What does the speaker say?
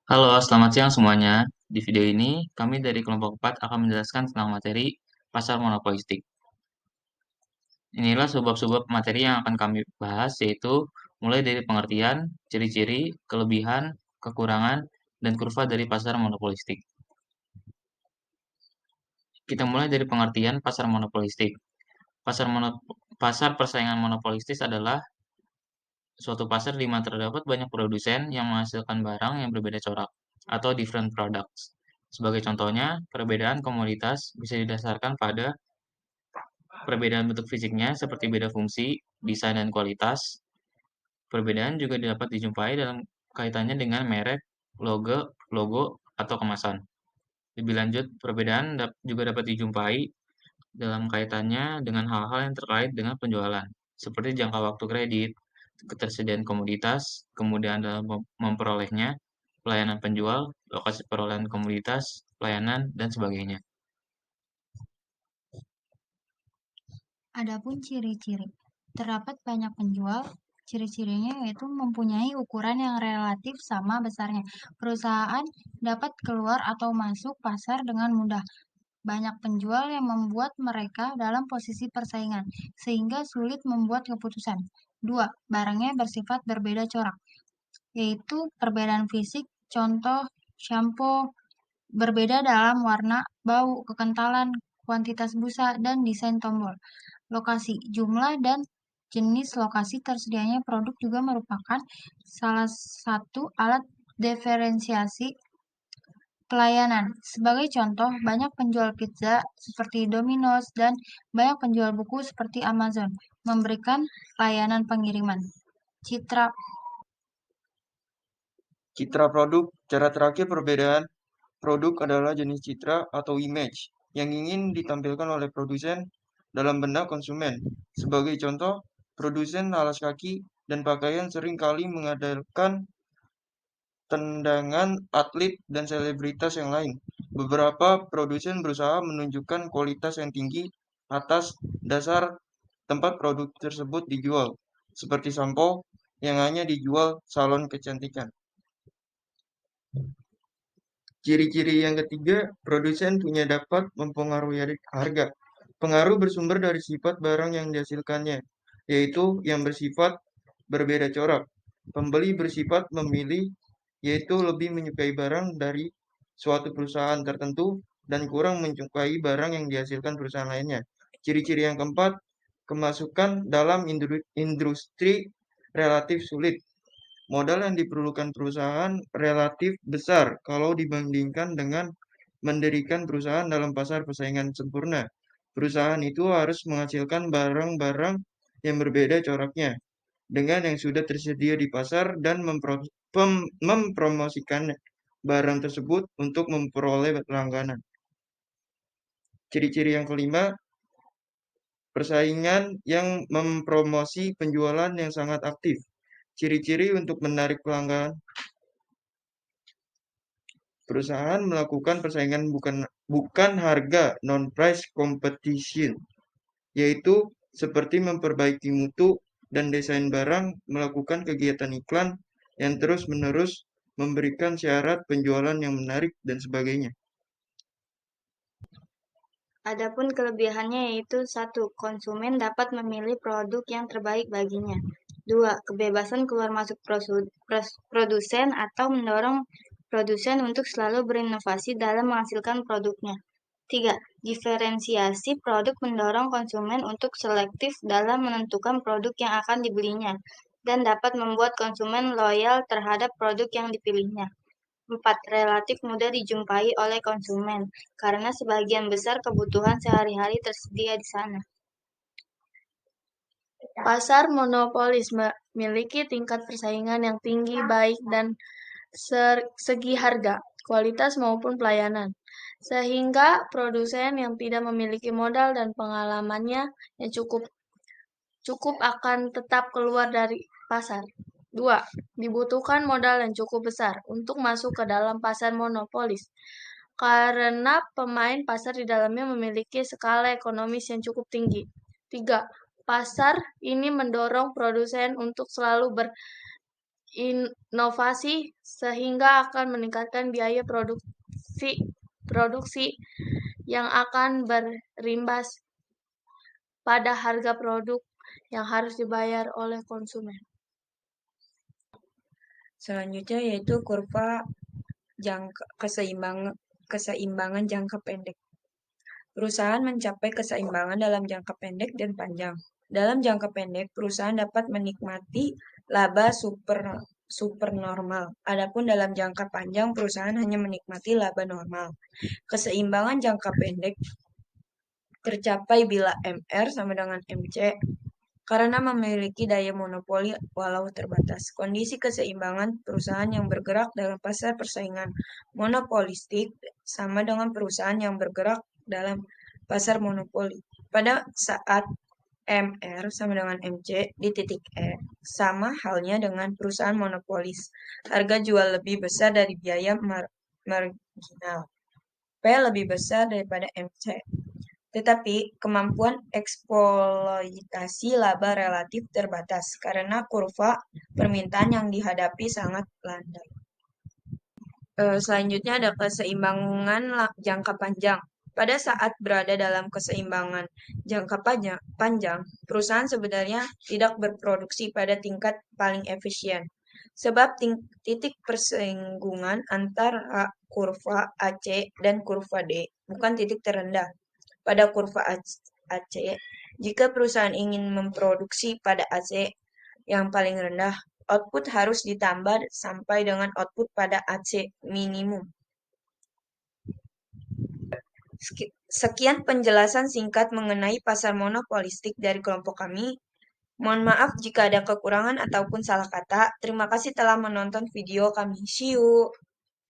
Halo, selamat siang semuanya. Di video ini, kami dari kelompok 4 akan menjelaskan tentang materi pasar monopolistik. Inilah sebab-sebab materi yang akan kami bahas, yaitu mulai dari pengertian, ciri-ciri, kelebihan, kekurangan, dan kurva dari pasar monopolistik. Kita mulai dari pengertian pasar monopolistik. Pasar persaingan monopolistis adalah suatu pasar di mana terdapat banyak produsen yang menghasilkan barang yang berbeda corak atau different products. Sebagai contohnya, perbedaan komoditas bisa didasarkan pada perbedaan bentuk fisiknya seperti beda fungsi, desain, dan kualitas. Perbedaan juga dapat dijumpai dalam kaitannya dengan merek, logo, atau kemasan. Lebih lanjut, perbedaan juga dapat dijumpai dalam kaitannya dengan hal-hal yang terkait dengan penjualan, seperti jangka waktu kredit, ketersediaan komoditas, kemudahan dalam memperolehnya, pelayanan penjual, lokasi perolehan komoditas, pelayanan, dan sebagainya. Adapun ciri-ciri, terdapat banyak penjual, ciri-cirinya yaitu mempunyai ukuran yang relatif sama besarnya. Perusahaan dapat keluar atau masuk pasar dengan mudah. Banyak penjual yang membuat mereka dalam posisi persaingan, sehingga sulit membuat keputusan. 2. Barangnya bersifat berbeda corak, yaitu perbedaan fisik, contoh shampoo, berbeda dalam warna, bau, kekentalan, kuantitas busa, dan desain tombol. Lokasi, jumlah, dan jenis lokasi tersedianya produk juga merupakan salah satu alat diferensiasi pelayanan. Sebagai contoh, banyak penjual pizza seperti Domino's dan banyak penjual buku seperti Amazon memberikan layanan pengiriman. Citra Citra produk, cara terakhir perbedaan produk adalah jenis citra atau image yang ingin ditampilkan oleh produsen dalam benak konsumen. Sebagai contoh, produsen alas kaki dan pakaian sering kali mengadakan tendangan atlet dan selebritas yang lain. Beberapa produsen berusaha menunjukkan kualitas yang tinggi atas dasar tempat produk tersebut dijual, seperti sampo yang hanya dijual salon kecantikan. Ciri-ciri yang ketiga, produsen punya dapat mempengaruhi harga. Pengaruh bersumber dari sifat barang yang dihasilkannya, yaitu yang bersifat berbeda corak. Pembeli bersifat memilih, yaitu lebih menyukai barang dari suatu perusahaan tertentu dan kurang menyukai barang yang dihasilkan perusahaan lainnya. Ciri-ciri yang keempat, kemasukan dalam industri relatif sulit. Modal yang diperlukan perusahaan relatif besar kalau dibandingkan dengan mendirikan perusahaan dalam pasar persaingan sempurna. Perusahaan itu harus menghasilkan barang-barang yang berbeda coraknya dengan yang sudah tersedia di pasar dan mempromosikan barang tersebut untuk memperoleh langganan. Ciri-ciri yang kelima, persaingan yang mempromosi penjualan yang sangat aktif. Ciri-ciri untuk menarik pelanggan. Perusahaan melakukan persaingan bukan harga non-price competition, yaitu seperti memperbaiki mutu dan desain barang, melakukan kegiatan iklan yang terus-menerus memberikan syarat penjualan yang menarik, dan sebagainya. Adapun kelebihannya yaitu satu, konsumen dapat memilih produk yang terbaik baginya. 2. Kebebasan keluar masuk produsen atau mendorong produsen untuk selalu berinovasi dalam menghasilkan produknya. 3. Diferensiasi produk mendorong konsumen untuk selektif dalam menentukan produk yang akan dibelinya dan dapat membuat konsumen loyal terhadap produk yang dipilihnya. 4. Relatif mudah dijumpai oleh konsumen, karena sebagian besar kebutuhan sehari-hari tersedia di sana. Pasar monopolis memiliki tingkat persaingan yang tinggi baik dan segi harga, kualitas maupun pelayanan. Sehingga produsen yang tidak memiliki modal dan pengalamannya yang cukup akan tetap keluar dari pasar. 2. Dibutuhkan modal yang cukup besar untuk masuk ke dalam pasar monopolis karena pemain pasar di dalamnya memiliki skala ekonomis yang cukup tinggi. 3. Pasar ini mendorong produsen untuk selalu inovasi sehingga akan meningkatkan biaya produksi yang akan berimbas pada harga produk yang harus dibayar oleh konsumen. Selanjutnya yaitu kurva keseimbangan jangka pendek. Perusahaan mencapai keseimbangan dalam jangka pendek dan panjang. Dalam jangka pendek, perusahaan dapat menikmati laba supernormal. Adapun dalam jangka panjang, perusahaan hanya menikmati laba normal. Keseimbangan jangka pendek tercapai bila MR sama dengan MC karena memiliki daya monopoli walau terbatas. Kondisi keseimbangan perusahaan yang bergerak dalam pasar persaingan monopolistik sama dengan perusahaan yang bergerak dalam pasar monopoli. Pada saat MR sama dengan MC di titik E, sama halnya dengan perusahaan monopolis. Harga jual lebih besar dari biaya marginal. P lebih besar daripada MC. Tetapi kemampuan eksploitasi laba relatif terbatas karena kurva permintaan yang dihadapi sangat landai. Selanjutnya ada keseimbangan jangka panjang. Pada saat berada dalam keseimbangan jangka panjang, perusahaan sebenarnya tidak berproduksi pada tingkat paling efisien. Sebab titik persinggungan antara kurva AC dan kurva D bukan titik terendah. Pada kurva AC, jika perusahaan ingin memproduksi pada AC yang paling rendah, output harus ditambah sampai dengan output pada AC minimum. Sekian penjelasan singkat mengenai pasar monopolistik dari kelompok kami. Mohon maaf jika ada kekurangan ataupun salah kata. Terima kasih telah menonton video kami. See you!